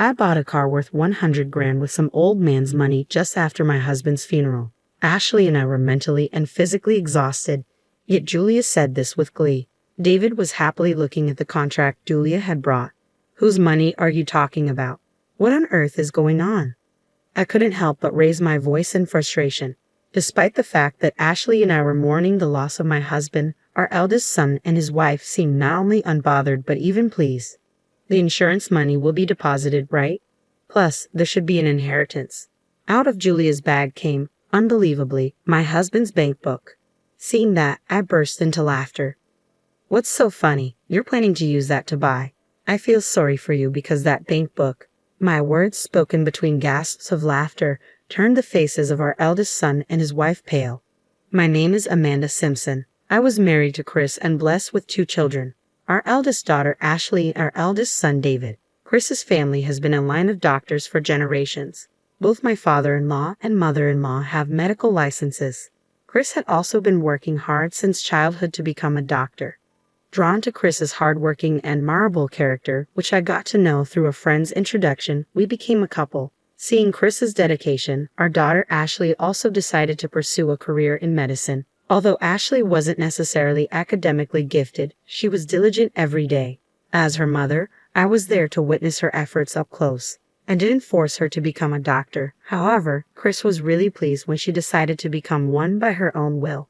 I bought a car worth 100 grand with some old man's money just after my husband's funeral. Ashley and I were mentally and physically exhausted, yet Julia said this with glee. David was happily looking at the contract Julia had brought. Whose money are you talking about? What on earth is going on? I couldn't help but raise my voice in frustration. Despite the fact that Ashley and I were mourning the loss of my husband, our eldest son and his wife seemed not only unbothered but even pleased. The insurance money will be deposited, right? Plus, there should be an inheritance. Out of Julia's bag came, unbelievably, my husband's bank book. Seeing that, I burst into laughter. What's so funny? You're planning to use that to buy. I feel sorry for you because that bank book. My words, spoken between gasps of laughter, turned the faces of our eldest son and his wife pale. My name is Amanda Simpson. I was married to Chris and blessed with 2 children. Our eldest daughter Ashley and our eldest son David. Chris's family has been a line of doctors for generations. Both my father-in-law and mother-in-law have medical licenses. Chris had also been working hard since childhood to become a doctor. Drawn to Chris's hardworking and admirable character, which I got to know through a friend's introduction, we became a couple. Seeing Chris's dedication, our daughter Ashley also decided to pursue a career in medicine. Although Ashley wasn't necessarily academically gifted, she was diligent every day. As her mother, I was there to witness her efforts up close. I didn't force her to become a doctor. However, Chris was really pleased when she decided to become one by her own will.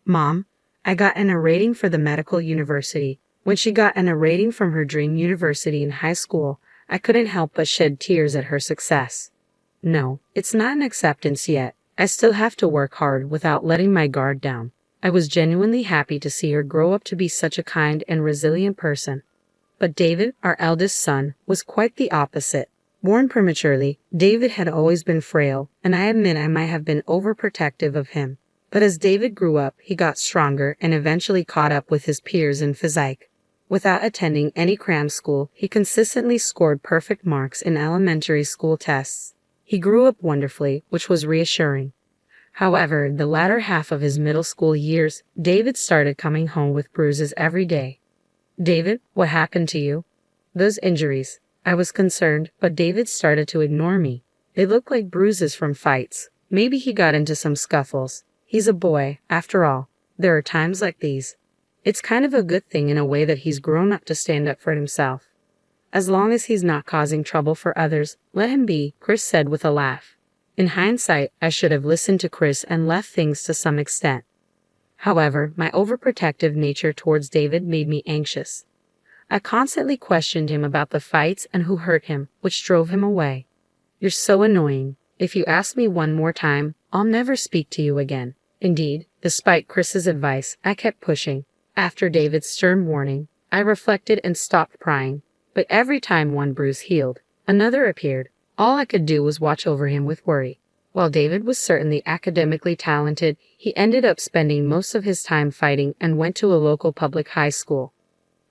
Mom, I got an A rating for the medical university. When she got an A rating from her dream university in high school, I couldn't help but shed tears at her success. No, it's not an acceptance yet. I still have to work hard without letting my guard down. I was genuinely happy to see her grow up to be such a kind and resilient person. But David, our eldest son, was quite the opposite. Born prematurely, David had always been frail, and I admit I might have been overprotective of him. But as David grew up, he got stronger and eventually caught up with his peers in physique. Without attending any cram school, he consistently scored perfect marks in elementary school tests. He grew up wonderfully, which was reassuring. However, in the latter half of his middle school years, David started coming home with bruises every day. David, what happened to you? Those injuries. I was concerned, but David started to ignore me. They looked like bruises from fights. Maybe he got into some scuffles. He's a boy, after all. There are times like these. It's kind of a good thing in a way that he's grown up to stand up for himself. As long as he's not causing trouble for others, let him be, Chris said with a laugh. In hindsight, I should have listened to Chris and left things to some extent. However, my overprotective nature towards David made me anxious. I constantly questioned him about the fights and who hurt him, which drove him away. You're so annoying. If you ask me one more time, I'll never speak to you again. Indeed, despite Chris's advice, I kept pushing. After David's stern warning, I reflected and stopped prying. But every time one bruise healed, another appeared. All I could do was watch over him with worry. While David was certainly academically talented, he ended up spending most of his time fighting and went to a local public high school.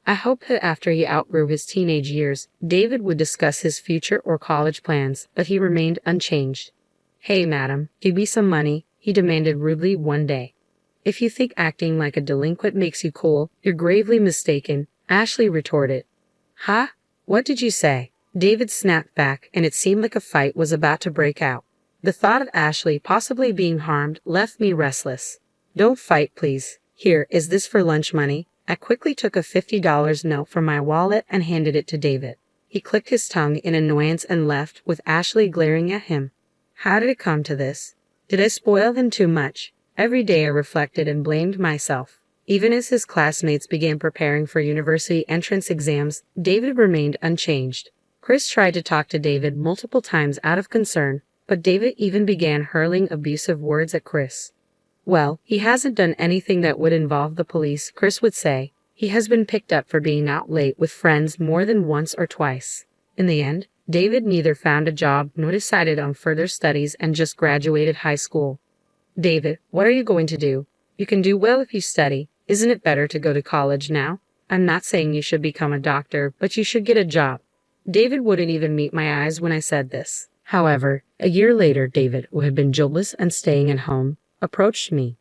I hoped that after he outgrew his teenage years, David would discuss his future or college plans, but he remained unchanged. Hey, madam, give me some money, he demanded rudely one day. If you think acting like a delinquent makes you cool, you're gravely mistaken, Ashley retorted. Huh? What did you say? David snapped back, and it seemed like a fight was about to break out. The thought of Ashley possibly being harmed left me restless. Don't fight, please. Here, is this for lunch money? I quickly took a $50 note from my wallet and handed it to David. He clicked his tongue in annoyance and left, with Ashley glaring at him. How did it come to this? Did I spoil him too much? Every day I reflected and blamed myself. Even as his classmates began preparing for university entrance exams, David remained unchanged. Chris tried to talk to David multiple times out of concern, but David even began hurling abusive words at Chris. Well, he hasn't done anything that would involve the police, Chris would say. He has been picked up for being out late with friends more than once or twice. In the end, David neither found a job nor decided on further studies and just graduated high school. David, what are you going to do? You can do well if you study. Isn't it better to go to college now? I'm not saying you should become a doctor, but you should get a job. David wouldn't even meet my eyes when I said this. However, a year later, David, who had been jobless and staying at home, approached me.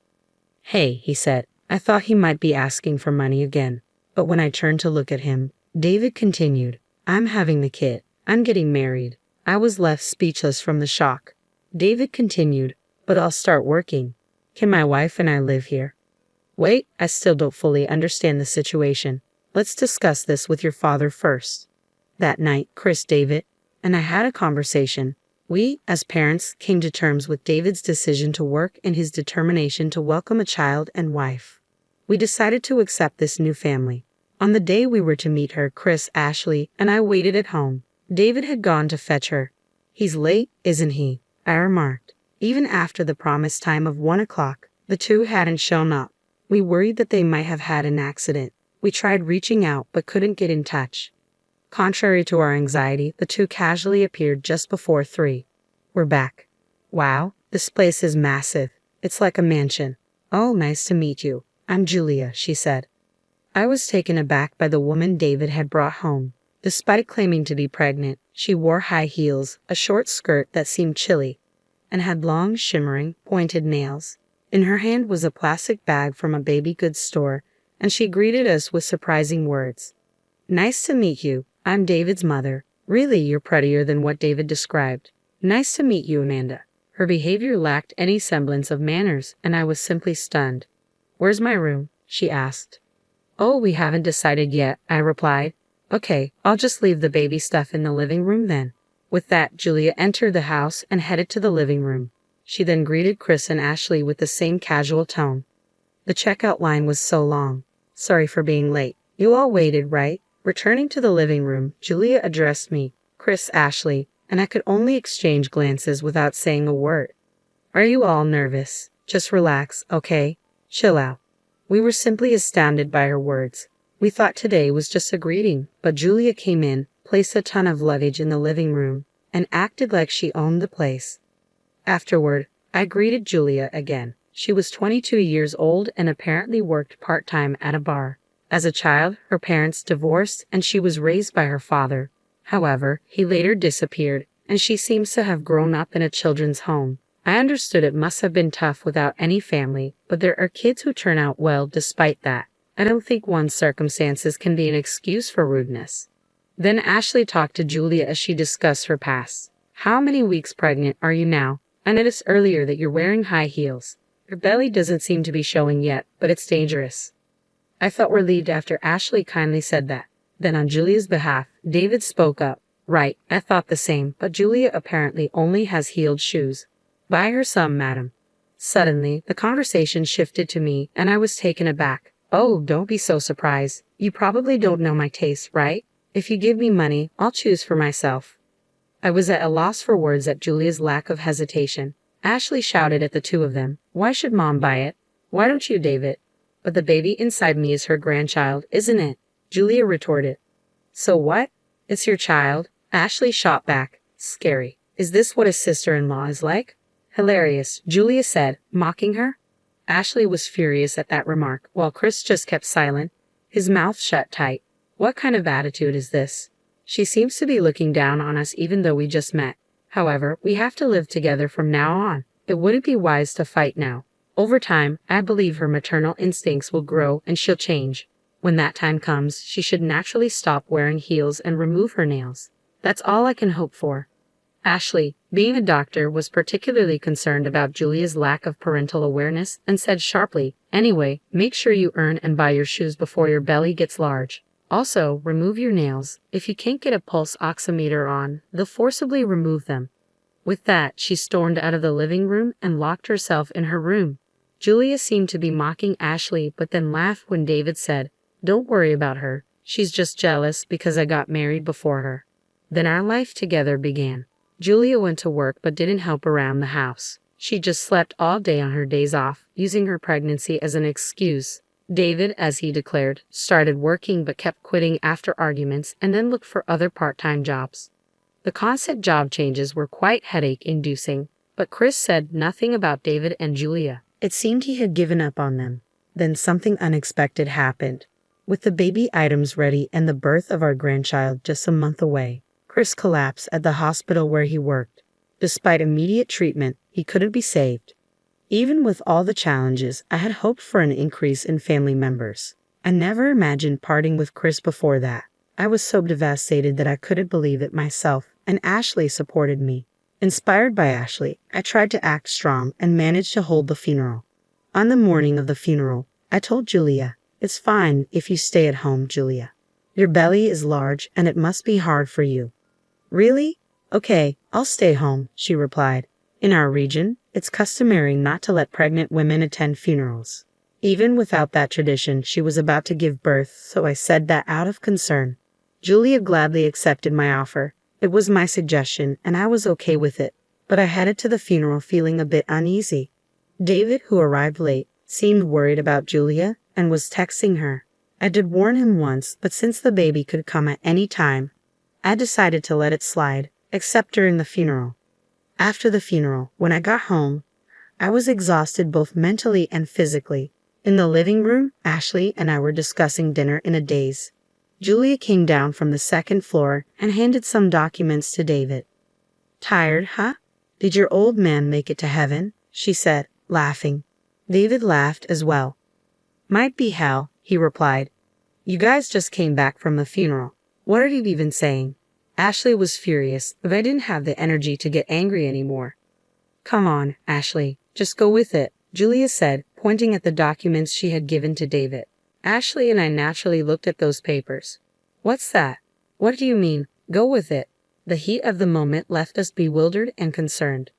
Hey, he said. I thought he might be asking for money again. But when I turned to look at him, David continued, I'm having the kid. I'm getting married. I was left speechless from the shock. David continued, but I'll start working. Can my wife and I live here? Wait, I still don't fully understand the situation. Let's discuss this with your father first. That night, Chris, David, and I had a conversation. We, as parents, came to terms with David's decision to work and his determination to welcome a child and wife. We decided to accept this new family. On the day we were to meet her, Chris, Ashley, and I waited at home. David had gone to fetch her. He's late, isn't he? I remarked. Even after the promised time of 1 o'clock, the two hadn't shown up. We worried that they might have had an accident. We tried reaching out but couldn't get in touch. Contrary to our anxiety, the two casually appeared just before 3. We're back. Wow, this place is massive. It's like a mansion. Oh, nice to meet you. I'm Julia, she said. I was taken aback by the woman David had brought home. Despite claiming to be pregnant, she wore high heels, a short skirt that seemed chilly, and had long, shimmering, pointed nails. In her hand was a plastic bag from a baby goods store, and she greeted us with surprising words. Nice to meet you. I'm David's mother. Really, you're prettier than what David described. Nice to meet you, Amanda. Her behavior lacked any semblance of manners, and I was simply stunned. Where's my room? She asked. Oh, we haven't decided yet, I replied. Okay, I'll just leave the baby stuff in the living room then. With that, Julia entered the house and headed to the living room. She then greeted Chris and Ashley with the same casual tone. The checkout line was so long. Sorry for being late. You all waited, right? Returning to the living room, Julia addressed me, Chris, Ashley, and I could only exchange glances without saying a word. Are you all nervous? Just relax, okay? Chill out. We were simply astounded by her words. We thought today was just a greeting, but Julia came in, placed a ton of luggage in the living room, and acted like she owned the place. Afterward, I greeted Julia again. She was 22 years old and apparently worked part-time at a bar. As a child, her parents divorced and she was raised by her father. However, he later disappeared, and she seems to have grown up in a children's home. I understood it must have been tough without any family, but there are kids who turn out well despite that. I don't think one's circumstances can be an excuse for rudeness. Then Ashley talked to Julia as she discussed her past. How many weeks pregnant are you now? I noticed earlier that you're wearing high heels. Your belly doesn't seem to be showing yet, but it's dangerous. I felt relieved after Ashley kindly said that. Then on Julia's behalf, David spoke up. Right, I thought the same, but Julia apparently only has heeled shoes. Buy her some, madam. Suddenly, the conversation shifted to me, and I was taken aback. Oh, don't be so surprised. You probably don't know my taste, right? If you give me money, I'll choose for myself. I was at a loss for words at Julia's lack of hesitation. Ashley shouted at the two of them. Why should Mom buy it? Why don't you, David? But the baby inside me is her grandchild, isn't it? Julia retorted. So what? It's your child. Ashley shot back. Scary. Is this what a sister-in-law is like? Hilarious, Julia said, mocking her. Ashley was furious at that remark, while Chris just kept silent, his mouth shut tight. What kind of attitude is this? She seems to be looking down on us even though we just met. However, we have to live together from now on. It wouldn't be wise to fight now. Over time, I believe her maternal instincts will grow and she'll change. When that time comes, she should naturally stop wearing heels and remove her nails. That's all I can hope for. Ashley, being a doctor, was particularly concerned about Julia's lack of parental awareness and said sharply, Anyway, make sure you earn and buy your shoes before your belly gets large. Also, remove your nails. If you can't get a pulse oximeter on, they'll forcibly remove them. With that, she stormed out of the living room and locked herself in her room. Julia seemed to be mocking Ashley, but then laughed when David said, Don't worry about her. She's just jealous because I got married before her. Then our life together began. Julia went to work but didn't help around the house. She just slept all day on her days off, using her pregnancy as an excuse. David, as he declared, started working but kept quitting after arguments and then looked for other part-time jobs. The constant job changes were quite headache-inducing, but Chris said nothing about David and Julia. It seemed he had given up on them. Then something unexpected happened. With the baby items ready and the birth of our grandchild just a month away, Chris collapsed at the hospital where he worked. Despite immediate treatment, he couldn't be saved. Even with all the challenges, I had hoped for an increase in family members. I never imagined parting with Chris before that. I was so devastated that I couldn't believe it myself, and Ashley supported me. Inspired by Ashley, I tried to act strong and managed to hold the funeral. On the morning of the funeral, I told Julia, "It's fine if you stay at home, Julia. Your belly is large and it must be hard for you." "Really? Okay, I'll stay home," she replied. In our region, it's customary not to let pregnant women attend funerals. Even without that tradition, she was about to give birth, so I said that out of concern. Julia gladly accepted my offer. It was my suggestion, and I was okay with it, but I headed to the funeral feeling a bit uneasy. David, who arrived late, seemed worried about Julia and was texting her. I did warn him once, but since the baby could come at any time, I decided to let it slide, except during the funeral. After the funeral, when I got home, I was exhausted both mentally and physically. In the living room, Ashley and I were discussing dinner in a daze. Julia came down from the second floor and handed some documents to David. "Tired, huh? Did your old man make it to heaven?" she said, laughing. David laughed as well. "Might be hell," he replied. "You guys just came back from the funeral. What are you even saying?" Ashley was furious, but I didn't have the energy to get angry anymore. "Come on, Ashley, just go with it," Julia said, pointing at the documents she had given to David. Ashley and I naturally looked at those papers. "What's that? What do you mean, go with it?" The heat of the moment left us bewildered and concerned.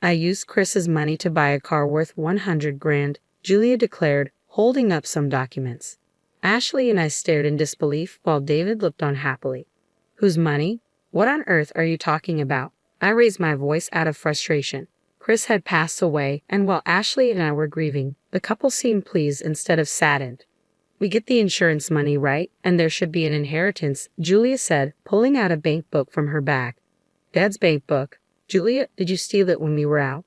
"I used Chris's money to buy a car worth 100 grand, Julia declared, holding up some documents. Ashley and I stared in disbelief while David looked on happily. "Whose money? What on earth are you talking about?" I raised my voice out of frustration. Chris had passed away, and while Ashley and I were grieving, the couple seemed pleased instead of saddened. "We get the insurance money, right? And there should be an inheritance," Julia said, pulling out a bank book from her bag. "Dad's bank book? Julia, did you steal it when we were out?"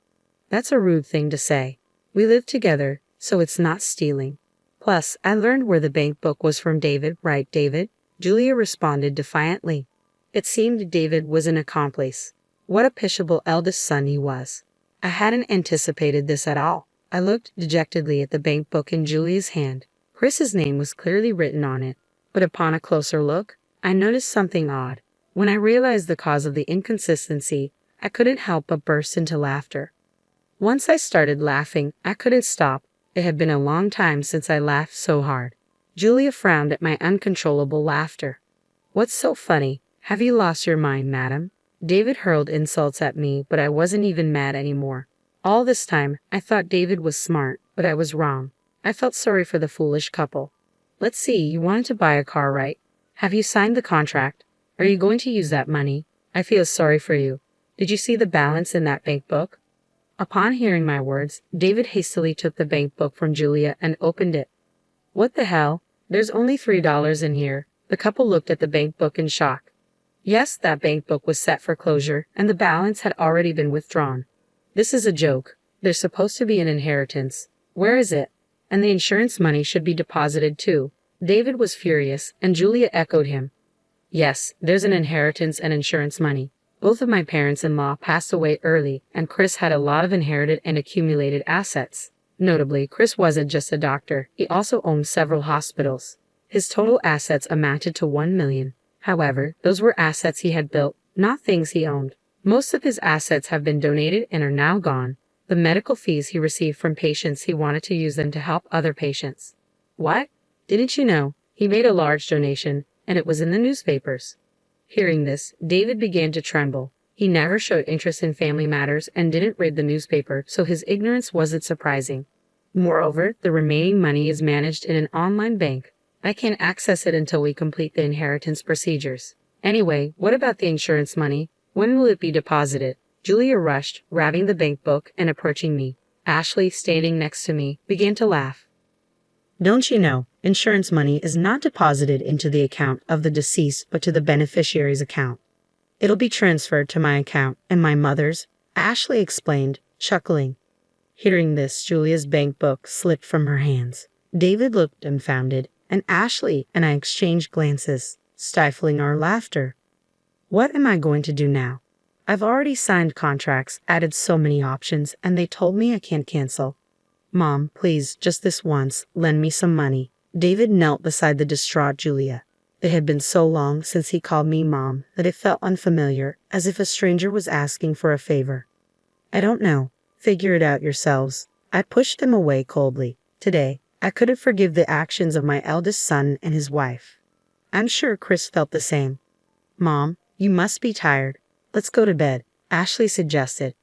"That's a rude thing to say. We live together, so it's not stealing. Plus, I learned where the bank book was from David, right, David?" Julia responded defiantly. It seemed David was an accomplice. What a pitiable eldest son he was. I hadn't anticipated this at all. I looked dejectedly at the bank book in Julia's hand. Chris's name was clearly written on it, but upon a closer look, I noticed something odd. When I realized the cause of the inconsistency, I couldn't help but burst into laughter. Once I started laughing, I couldn't stop. It had been a long time since I laughed so hard. Julia frowned at my uncontrollable laughter. "What's so funny? Have you lost your mind, madam?" David hurled insults at me, but I wasn't even mad anymore. All this time, I thought David was smart, but I was wrong. I felt sorry for the foolish couple. "Let's see, you wanted to buy a car, right? Have you signed the contract? Are you going to use that money? I feel sorry for you. Did you see the balance in that bank book?" Upon hearing my words, David hastily took the bank book from Julia and opened it. "What the hell? There's only $3 in here." The couple looked at the bank book in shock. Yes, that bank book was set for closure, and the balance had already been withdrawn. "This is a joke. There's supposed to be an inheritance. Where is it? And the insurance money should be deposited too." David was furious, and Julia echoed him. "Yes, there's an inheritance and insurance money. Both of my parents-in-law passed away early, and Chris had a lot of inherited and accumulated assets. Notably, Chris wasn't just a doctor, he also owned several hospitals. His total assets amounted to $1 million. However, those were assets he had built, not things he owned. Most of his assets have been donated and are now gone. The medical fees he received from patients, he wanted to use them to help other patients." "What? Didn't you know? He made a large donation, and it was in the newspapers." Hearing this, David began to tremble. He never showed interest in family matters and didn't read the newspaper, so his ignorance wasn't surprising. Moreover, the remaining money is managed in an online bank. I can't access it until we complete the inheritance procedures. Anyway, what about the insurance money? When will it be deposited? Julia rushed, grabbing the bank book and approaching me. Ashley, standing next to me, began to laugh. "Don't you know, insurance money is not deposited into the account of the deceased but to the beneficiary's account. It'll be transferred to my account and my mother's," Ashley explained, chuckling. Hearing this, Julia's bank book slipped from her hands. David looked dumbfounded, and Ashley and I exchanged glances, stifling our laughter. What am I going to do now? I've already signed contracts, added so many options, and they told me I can't cancel. "Mom, please, just this once, lend me some money." David knelt beside the distraught Julia. It had been so long since he called me Mom that it felt unfamiliar, as if a stranger was asking for a favor. I don't know. Figure it out yourselves. I pushed him away coldly. Today, I couldn't forgive the actions of my eldest son and his wife. I'm sure Chris felt the same. Mom, you must be tired. Let's go to bed, Ashley suggested.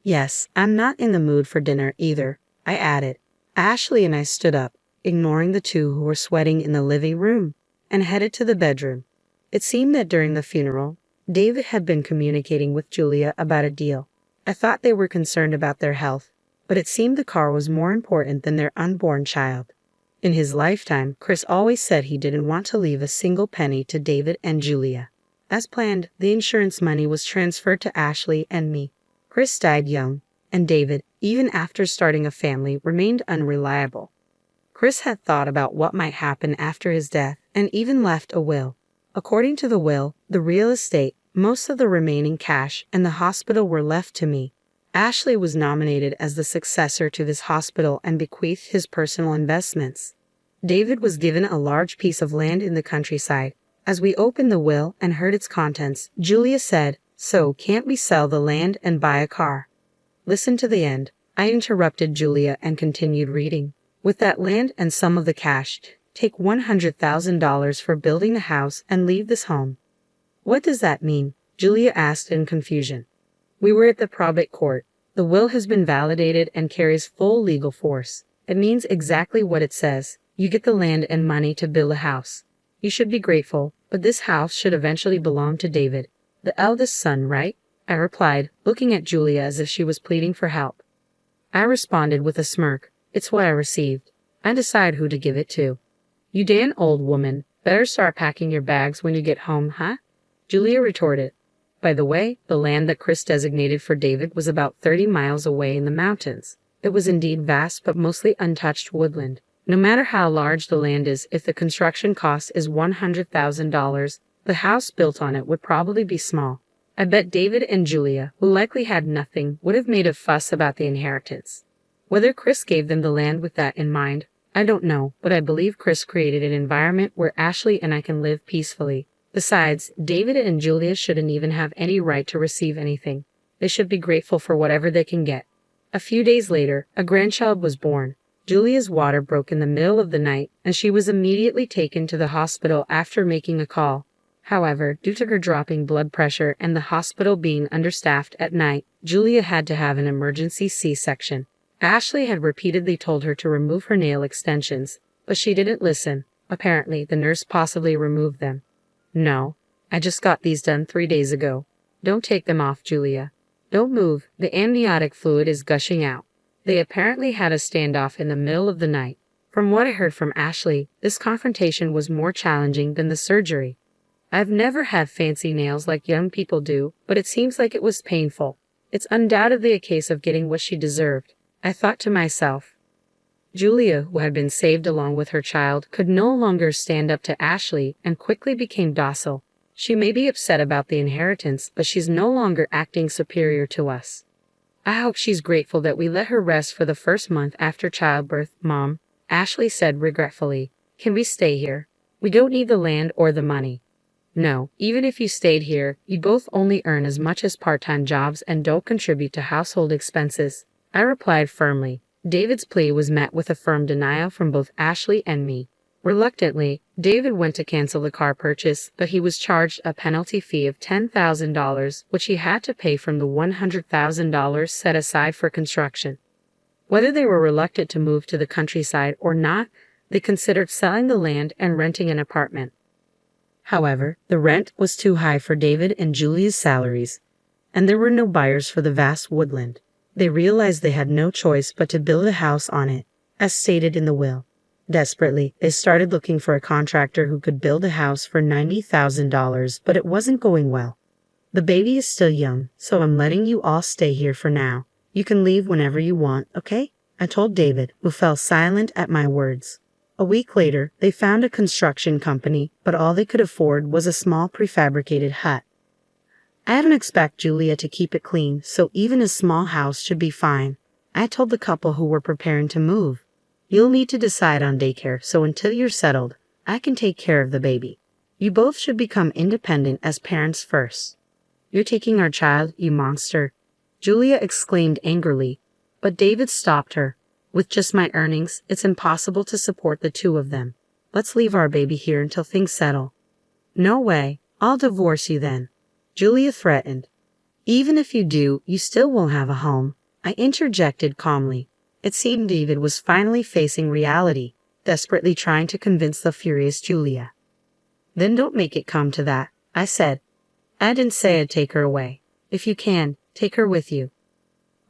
Yes, I'm not in the mood for dinner either, I added. Ashley and I stood up, ignoring the two who were sweating in the living room, and headed to the bedroom. It seemed that during the funeral, David had been communicating with Julia about a deal. I thought they were concerned about their health, but it seemed the car was more important than their unborn child. In his lifetime, Chris always said he didn't want to leave a single penny to David and Julia. As planned, the insurance money was transferred to Ashley and me. Chris died young, and David, even after starting a family, remained unreliable. Chris had thought about what might happen after his death and even left a will. According to the will, the real estate, most of the remaining cash, and the hospital were left to me. Ashley was nominated as the successor to this hospital and bequeathed his personal investments. David was given a large piece of land in the countryside. As we opened the will and heard its contents, Julia said, "So, can't we sell the land and buy a car?" Listen to the end. I interrupted Julia and continued reading. With that land and some of the cash, take $100,000 for building the house and leave this home. What does that mean? Julia asked in confusion. We were at the probate court. The will has been validated and carries full legal force. It means exactly what it says. You get the land and money to build a house. You should be grateful, but this house should eventually belong to David, the eldest son, right? I replied, looking at Julia as if she was pleading for help. I responded with a smirk. It's what I received. I decide who to give it to. You damn old woman. Better start packing your bags when you get home, huh? Julia retorted. By the way, the land that Chris designated for David was about 30 miles away in the mountains. It was indeed vast but mostly untouched woodland. No matter how large the land is, if the construction cost is $100,000, the house built on it would probably be small. I bet David and Julia, who likely had nothing, would have made a fuss about the inheritance. Whether Chris gave them the land with that in mind, I don't know, but I believe Chris created an environment where Ashley and I can live peacefully. Besides, David and Julia shouldn't even have any right to receive anything. They should be grateful for whatever they can get. A few days later, a grandchild was born. Julia's water broke in the middle of the night, and she was immediately taken to the hospital after making a call. However, due to her dropping blood pressure and the hospital being understaffed at night, Julia had to have an emergency C-section. Ashley had repeatedly told her to remove her nail extensions, but she didn't listen. Apparently, the nurse possibly removed them. No, I just got these done 3 days ago. Don't take them off, Julia. Don't move, the amniotic fluid is gushing out. They apparently had a standoff in the middle of the night. From what I heard from Ashley, this confrontation was more challenging than the surgery. I've never had fancy nails like young people do, but it seems like it was painful. It's undoubtedly a case of getting what she deserved, I thought to myself. Julia, who had been saved along with her child, could no longer stand up to Ashley and quickly became docile. She may be upset about the inheritance, but she's no longer acting superior to us. I hope she's grateful that we let her rest for the first month after childbirth, Mom, Ashley said regretfully. Can we stay here? We don't need the land or the money. No, even if you stayed here, you'd both only earn as much as part-time jobs and don't contribute to household expenses. I replied firmly. David's plea was met with a firm denial from both Ashley and me. Reluctantly, David went to cancel the car purchase, but he was charged a penalty fee of $10,000, which he had to pay from the $100,000 set aside for construction. Whether they were reluctant to move to the countryside or not, they considered selling the land and renting an apartment. However, the rent was too high for David and Julia's salaries, and there were no buyers for the vast woodland. They realized they had no choice but to build a house on it, as stated in the will. Desperately, they started looking for a contractor who could build a house for $90,000, but it wasn't going well. The baby is still young, so I'm letting you all stay here for now. You can leave whenever you want, okay? I told David, who fell silent at my words. A week later, they found a construction company, but all they could afford was a small prefabricated hut. I don't expect Julia to keep it clean, so even a small house should be fine. I told the couple who were preparing to move. You'll need to decide on daycare, so until you're settled, I can take care of the baby. You both should become independent as parents first. You're taking our child, you monster, Julia exclaimed angrily, but David stopped her. With just my earnings, it's impossible to support the two of them. Let's leave our baby here until things settle. No way, I'll divorce you then, Julia threatened. Even if you do, you still won't have a home, I interjected calmly. It seemed David was finally facing reality, desperately trying to convince the furious Julia. Then don't make it come to that, I said. I didn't say I'd take her away. If you can, take her with you.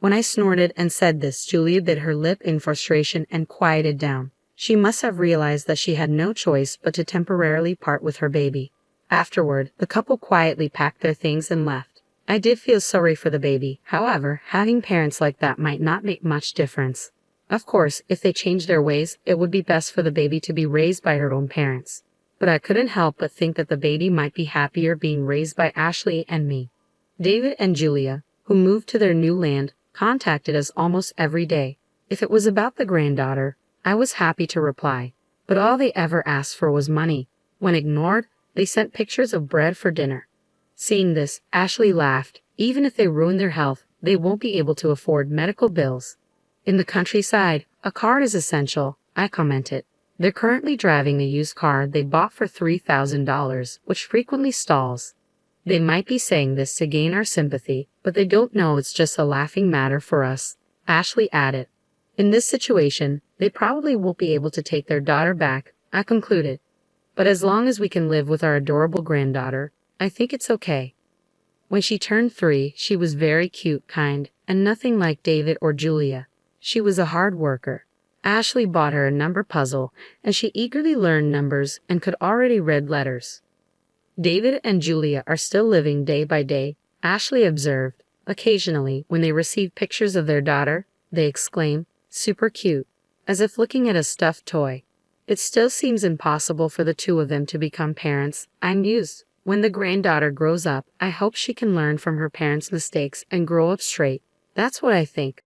When I snorted and said this, Julia bit her lip in frustration and quieted down. She must have realized that she had no choice but to temporarily part with her baby. Afterward, the couple quietly packed their things and left. I did feel sorry for the baby. However, having parents like that might not make much difference. Of course, if they changed their ways, it would be best for the baby to be raised by her own parents. But I couldn't help but think that the baby might be happier being raised by Ashley and me. David and Julia, who moved to their new land, contacted us almost every day. If it was about the granddaughter, I was happy to reply, but all they ever asked for was money. When ignored, they sent pictures of bread for dinner. Seeing this, Ashley laughed. Even if they ruin their health, they won't be able to afford medical bills. In the countryside, a car is essential, I commented. They're currently driving a used car they bought for $3,000, which frequently stalls. They might be saying this to gain our sympathy, but they don't know it's just a laughing matter for us, Ashley added. In this situation, they probably won't be able to take their daughter back, I concluded. But as long as we can live with our adorable granddaughter, I think it's okay. When she turned 3, she was very cute, kind, and nothing like David or Julia. She was a hard worker. Ashley bought her a number puzzle, and she eagerly learned numbers and could already read letters. David and Julia are still living day by day, Ashley observed. Occasionally, when they receive pictures of their daughter, they exclaim, "Super cute," as if looking at a stuffed toy. It still seems impossible for the two of them to become parents, I mused. When the granddaughter grows up, I hope she can learn from her parents' mistakes and grow up straight. That's what I think.